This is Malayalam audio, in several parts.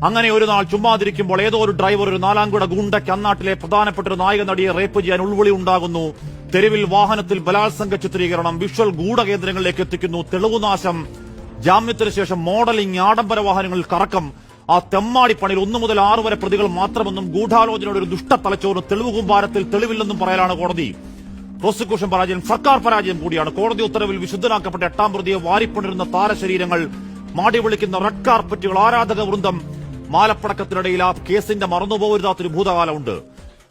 അങ്ങനെ ഒരു നാൾ ചുമ്മാതിരിക്കുമ്പോൾ ഏതോ ഒരു ഡ്രൈവർ ഒരു നാലാംകുട ഗുണ്ടയ്ക്ക് അന്നാട്ടിലെ പ്രധാനപ്പെട്ട ഒരു നായക നടിയെ റേപ്പ് ചെയ്യാൻ ഉൾവിളി ഉണ്ടാകുന്നു. തെരുവിൽ വാഹനത്തിൽ ബലാത്സംഗ ചിത്രീകരണം, വിഷ്വൽ ഗൂഢകേന്ദ്രങ്ങളിലേക്ക് എത്തിക്കുന്നു, തെളിവുനാശം, ജാമ്യത്തിന് ശേഷം മോഡലിംഗ്, ആഡംബര വാഹനങ്ങളിൽ കറക്കം. ആ തെമ്മാടിപ്പണിയിൽ 1 മുതൽ 6 വരെ പ്രതികൾ മാത്രമെന്നും ഗൂഢാലോചനയുടെ ഒരു ദുഷ്ട തലച്ചോറിന് തെളിവ് കൂമ്പാരത്തിൽ തെളിവില്ലെന്നും പറയലാണ് കോടതി. പ്രോസിക്യൂഷൻ പരാജയം, സർക്കാർ പരാജയം കൂടിയാണ്. കോടതി ഉത്തരവിൽ വിശുദ്ധനാക്കപ്പെട്ട 8ാം പ്രതിയെ വാരിപ്പണിരുന്ന താരശരീരങ്ങൾ, മാടി വിളിക്കുന്ന റെഡ് കാർപ്പറ്റുകൾ, ആരാധക വൃന്ദം. മാലപ്പടക്കത്തിനിടയിൽ ആ കേസിന്റെ മറന്നുപോകരുതാത്തൊരു ഭൂതകാലമുണ്ട്.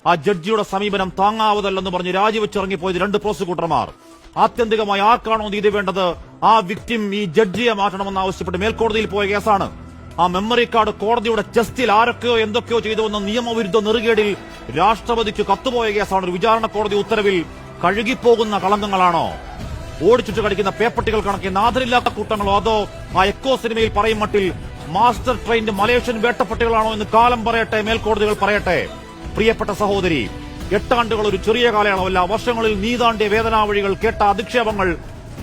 ആ ജഡ്ജിയുടെ സമീപനം താങ്ങാവതല്ലെന്ന് പറഞ്ഞ് രാജിവെച്ചിറങ്ങിപ്പോയത് 2 പ്രോസിക്യൂട്ടർമാർ. ആത്യന്തികമായി ആർക്കാണോ നീതി വേണ്ടത് ആ വിക്ടിം ഈ ജഡ്ജിയെ മാറ്റണമെന്ന് ആവശ്യപ്പെട്ട് മേൽക്കോടതിയിൽ പോയ കേസാണ്. ആ മെമ്മറി കാർഡ് കോടതിയുടെ ചെസ്റ്റിൽ ആരൊക്കെയോ എന്തൊക്കെയോ ചെയ്തുവെന്ന നിയമവിരുദ്ധ നെറുകേടിൽ രാഷ്ട്രപതിക്ക് കത്തുപോയ കേസാണ്. ഒരു വിചാരണ കോടതി ഉത്തരവിൽ കഴുകിപ്പോകുന്ന കളങ്കങ്ങളാണോ, ഓടിച്ചിട്ട് കടിക്കുന്ന പേപ്പട്ടികൾ കണക്കി നാഥരില്ലാത്ത കൂട്ടങ്ങളോ, അതോ ആ എക്കോ സിനിമയിൽ പറയും മട്ടിൽ മാസ്റ്റർ ട്രെയിൻഡ് മലേഷ്യൻ വേട്ടപ്പട്ടികളാണോ എന്ന് കാലം പറയട്ടെ, മേൽക്കോടതികൾ പറയട്ടെ. പ്രിയപ്പെട്ട സഹോദരി, 8 ആണ്ടുകൾ ഒരു ചെറിയ കാലയളവല്ല. വർഷങ്ങളിൽ നീതാണ്ടിയ വേദനാവഴികൾ, കേട്ട അധിക്ഷേപങ്ങൾ,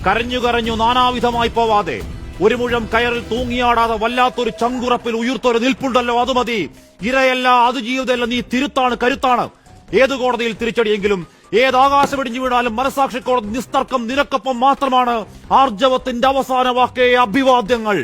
കരഞ്ഞു നാനാവിധമായി പോവാതെ ഒരു മുഴം കയറിൽ തൂങ്ങിയാടാതെ വല്ലാത്തൊരു ചങ്കുറപ്പിൽ ഉയർത്തൊരു നിൽപ്പുണ്ടല്ലോ, അത് മതി. ഇരയല്ല, അത് ജീവിതമല്ല, നീ തിരുത്താണ്, കരുത്താണ്. ഏത് കോടതിയിൽ തിരിച്ചടിയെങ്കിലും, ഏത് ആകാശമിടിഞ്ഞു വീണാലും മനസാക്ഷി കോടതി നിസ്തർക്കം നിനക്കൊപ്പം മാത്രമാണ്. ആർജവത്തിന്റെ അവസാന വാക്കേ അഭിവാദ്യങ്ങൾ.